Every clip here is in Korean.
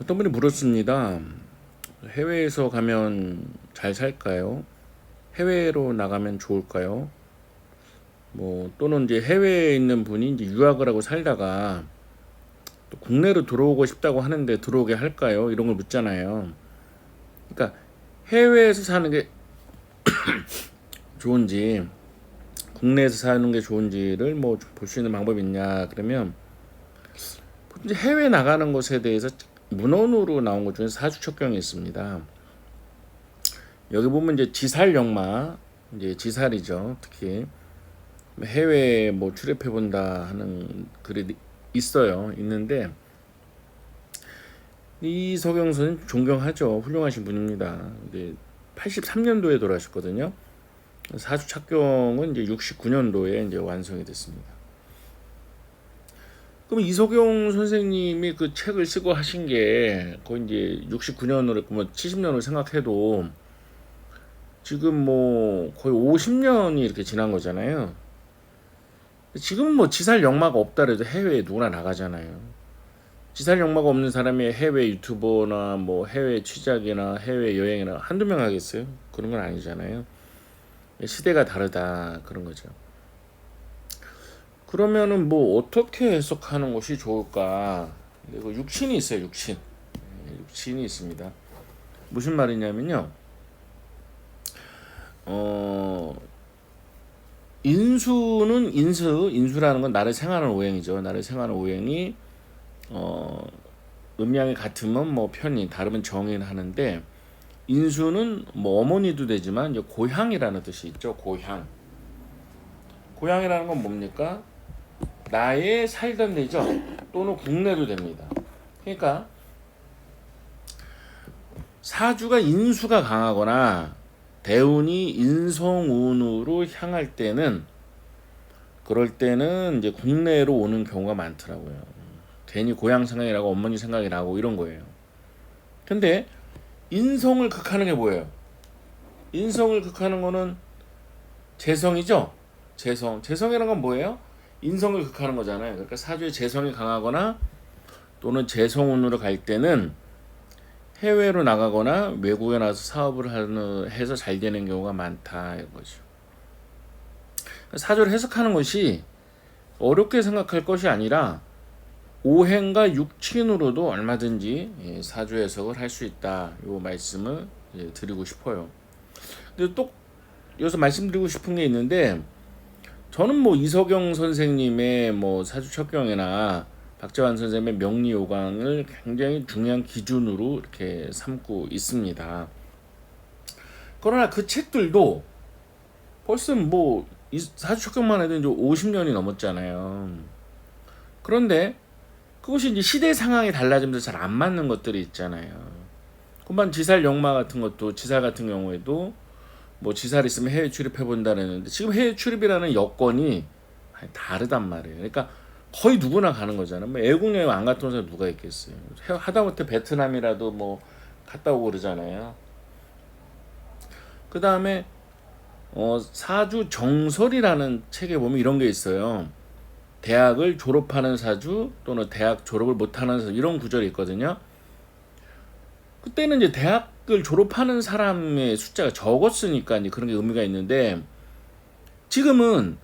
어떤 분이 물었습니다. 해외에서 가면 잘 살까요? 해외로 나가면 좋을까요? 또는 이제 해외에 있는 분이 이제 유학을 하고 살다가 또 국내로 들어오고 싶다고 하는데 들어오게 할까요? 이런 걸 묻잖아요. 그러니까 해외에서 사는 게 좋은지 국내에서 사는 게 좋은지를 볼 수 있는 방법이 있냐 그러면 이제 해외 나가는 것에 대해서 문헌으로 나온 것 중에 사주촉경이 있습니다. 여기 보면 이제 지살역마, 이제 지살이죠. 특히 해외에 출입해 본다 하는 글이 있어요. 있는데 이석영 선생 존경하죠. 훌륭하신 분입니다. 근데 83년도에 돌아가셨거든요. 사주 착경은 이제 69년도에 이제 완성이 됐습니다. 그럼 이석영 선생님이 그 책을 쓰고 하신 게 거의 이제 69년으로 했고 70년으로 생각해도 지금 거의 50년이 이렇게 지난 거잖아요. 지금은 지살 역마가 없다 해도 해외에 누구나 나가잖아요. 지살 역마가 없는 사람이 해외 유튜버나 해외 취작이나 해외 여행이나 한두 명 하겠어요? 그런 건 아니잖아요. 시대가 다르다 그런 거죠. 그러면은 어떻게 해석하는 것이 좋을까? 이거 육신이 있어요. 육신이 있습니다. 무슨 말이냐면요. 인수라는 건 나를 생하는 오행이죠. 나를 생하는 오행이 음양이 같으면 편인, 다르면 정인 하는데 인수는 어머니도 되지만 이제 고향이라는 뜻이 있죠. 고향이라는 건 뭡니까? 나의 살던 데죠. 또는 국내도 됩니다. 그러니까 사주가 인수가 강하거나 대운이 인성운으로 향할 때는 그럴 때는 이제 국내로 오는 경우가 많더라고요. 괜히 고향 생각이 나고 어머니 생각이 나고 이런 거예요. 근데 인성을 극하는 게 뭐예요? 인성을 극하는 거는 재성이죠. 재성이라는 건 뭐예요? 인성을 극하는 거잖아요. 그러니까 사주의 재성이 강하거나 또는 재성운으로 갈 때는 해외로 나가거나 외국에 나서 사업을 해서 잘 되는 경우가 많다 이거죠. 사주를 해석하는 것이 어렵게 생각할 것이 아니라 오행과 육친으로도 얼마든지 사주 해석을 할 수 있다. 이 말씀을 드리고 싶어요. 근데 또 여기서 말씀드리고 싶은 게 있는데 저는 이석영 선생님의 사주 척경이나 박재환 선생님의 명리요강을 굉장히 중요한 기준으로 이렇게 삼고 있습니다. 그러나 그 책들도 벌써 이 사주 척경만 해도 이제 50년이 넘었잖아요. 그런데 그것이 이제 시대 상황이 달라지면서 잘 안 맞는 것들이 있잖아요. 금방 지살 역마 같은 것도 지살 같은 경우에도 지살 있으면 해외 출입해 본다는데 지금 해외 출입이라는 여건이 다르단 말이에요. 그러니까 거의 누구나 가는 거잖아요. 애국 여행 안 갔다 온 사람 누가 있겠어요. 하다못해 베트남이라도 갔다 오고 그러잖아요. 그 다음에 사주 정설이라는 책에 보면 이런 게 있어요. 대학을 졸업하는 사주 또는 대학 졸업을 못하는 사주 이런 구절이 있거든요. 그때는 이제 대학을 졸업하는 사람의 숫자가 적었으니까 이제 그런 게 의미가 있는데 지금은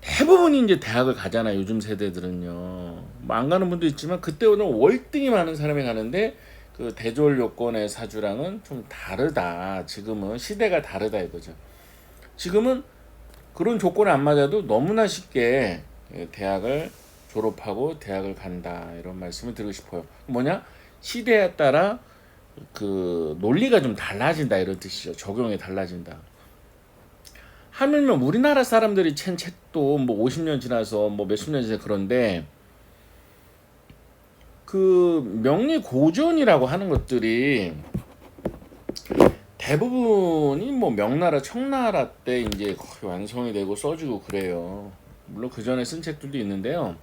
대부분이 이제 대학을 가잖아요. 요즘 세대들은요. 안 가는 분도 있지만 그때는 월등히 많은 사람이 가는데 그 대졸 요건의 사주랑은 좀 다르다. 지금은 시대가 다르다 이거죠. 지금은 그런 조건이 안 맞아도 너무나 쉽게 대학을 졸업하고 대학을 간다. 이런 말씀을 드리고 싶어요. 뭐냐? 시대에 따라 그 논리가 좀 달라진다 이런 뜻이죠. 적용이 달라진다. 하물며 우리나라 사람들이 챈 책도 50년 지나서 몇십 년 지나서 그런데 그 명리고전이라고 하는 것들이 대부분이 명나라 청나라 때 이제 거의 완성이 되고 써지고 그래요. 물론 그 전에 쓴 책들도 있는데요.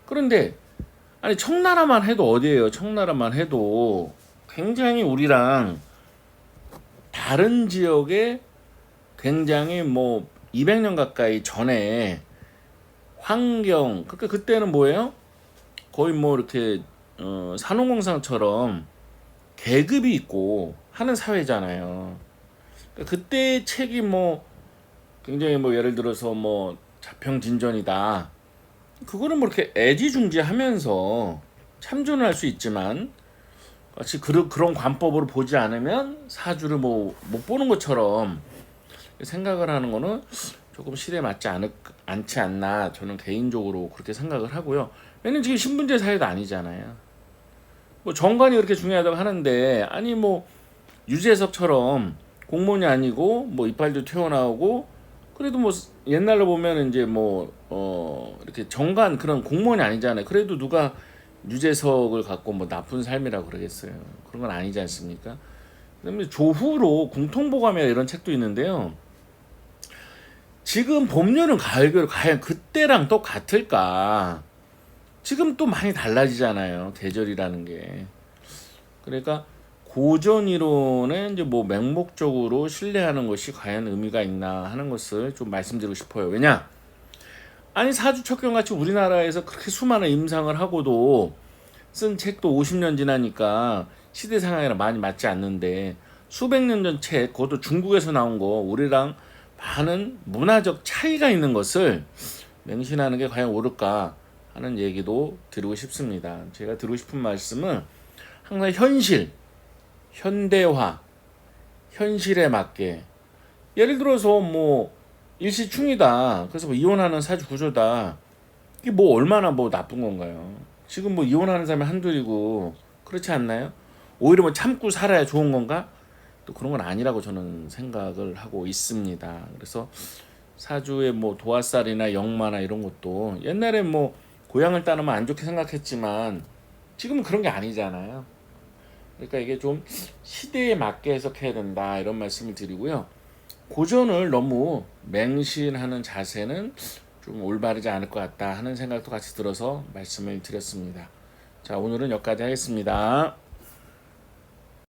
그런데 아니 청나라만 해도 어디예요? 청나라만 해도 굉장히 우리랑 다른 지역에 굉장히 200년 가까이 전에 환경 그러니까 그때는 뭐예요? 거의 이렇게 산업공상처럼 계급이 있고 하는 사회잖아요. 그러니까 그때 책이 뭐 굉장히 뭐 예를 들어서 뭐 자평진전이다. 그거는 뭐 이렇게 애지중지하면서 참존을 할 수 있지만 마치 그런 관법으로 보지 않으면 사주를 뭐 못 보는 것처럼 생각을 하는 거는 조금 시대에 맞지 않지 않나 저는 개인적으로 그렇게 생각을 하고요. 왜냐면 지금 신분제 사회도 아니잖아요. 뭐 정관이 그렇게 중요하다고 하는데 아니 뭐 유재석처럼 공무원이 아니고 뭐 이빨도 튀어나오고 그래도 뭐 옛날로 보면 이제 뭐 이렇게 정관 그런 공무원이 아니잖아요. 그래도 누가 유재석을 갖고 뭐 나쁜 삶이라고 그러겠어요. 그런 건 아니지 않습니까? 그다음에 조후로 궁통보감이나 이런 책도 있는데요. 지금 봄, 여름, 가을, 겨울 과연 그때랑 또 같을까? 지금 또 많이 달라지잖아요. 계절이라는 게. 그러니까 고전 이론에 이제 뭐 맹목적으로 신뢰하는 것이 과연 의미가 있나 하는 것을 좀 말씀드리고 싶어요. 왜냐? 아니 사주 척경 같이 우리나라에서 그렇게 수많은 임상을 하고도 쓴 책도 50년 지나니까 시대 상황이랑 많이 맞지 않는데 수백 년 전 책, 그것도 중국에서 나온 거 우리랑 많은 문화적 차이가 있는 것을 맹신하는 게 과연 옳을까 하는 얘기도 드리고 싶습니다. 제가 드리고 싶은 말씀은 항상 현실, 현대화, 현실에 맞게 예를 들어서 뭐 일시충이다. 그래서 뭐 이혼하는 사주 구조다. 이게 뭐 얼마나 뭐 나쁜 건가요? 지금 뭐 이혼하는 사람이 한둘이고 그렇지 않나요? 오히려 뭐 참고 살아야 좋은 건가? 또 그런 건 아니라고 저는 생각을 하고 있습니다. 그래서 사주의 뭐 도화살이나 역마나 이런 것도 옛날에 뭐 고향을 따르면 안 좋게 생각했지만 지금은 그런 게 아니잖아요. 그러니까 이게 좀 시대에 맞게 해석해야 된다 이런 말씀을 드리고요. 고전을 너무 맹신하는 자세는 좀 올바르지 않을 것 같다 하는 생각도 같이 들어서 말씀을 드렸습니다. 자, 오늘은 여기까지 하겠습니다.